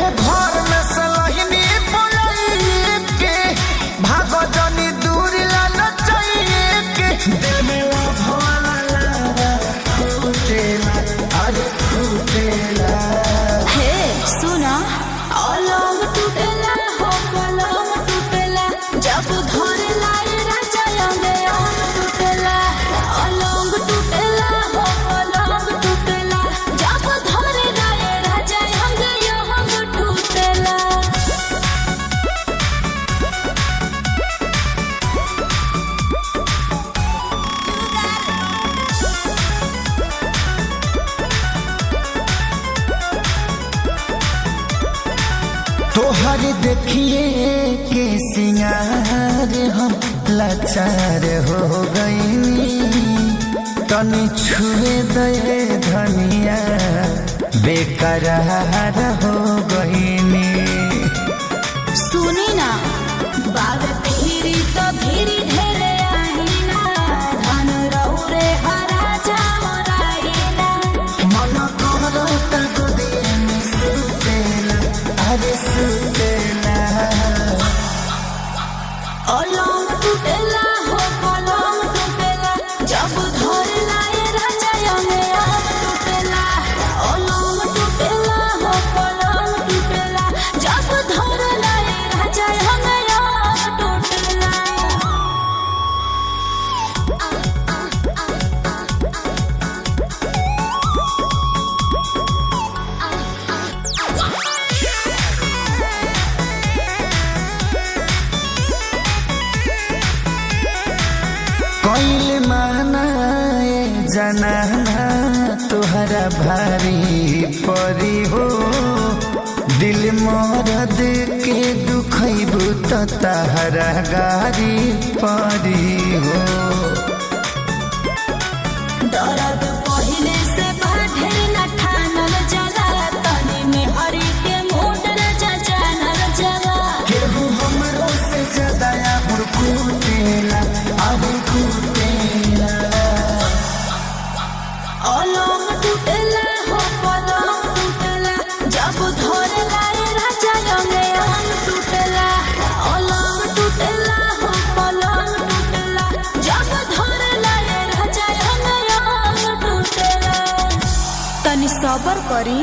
घर में सलहिनी बोलाइए के भागो जनी दूर लाना चाहिए के दिल में वो भवाला फूटेला अरे फूटेला। हे सुना अलग टूटेला हो पलंग टूटेला जब घर लाए राजा अंगे टूटेला अलग टूटेला हो पलंग टूटेला जब घर लाए राजा अंगे टूटेला। तोहर देखिए के सिंगार हम लाचार हो गईनी तनी छुए दे धनिया बेकरार हो गईनी। सुनी ना बाग फिरी तो फिरी ढेरे आईना धन रौरे हरा जामराईना मन करो तक दिन सुतेला अरे सुतेला। अलग टूटेला हो पलंग टूटेला जब घर लाए राजा अंगे टूटेला अलग टूटेला हो पलंग टूटेला जब घर लाए राजा अंगे टूटेला। कोइल मानाए जनाना तुहरा भारी परी हो दिल मरद के दुखैबू तो तहरा गारी परी हो। दर्द पहले से बढ़े न ठानल जला तनी में हरी के मूड न जानल जला केहू हमरो से ज्यादा अब कुटेला अब कुटेला। अलग टूटेला हो पलंग टूटेला जब घर लाए राजा अंगे टूटेला अलग टूटेला हो पलंग टूटेला जब घर लाए राजा अंगे टूटेला। तनी सबर करी।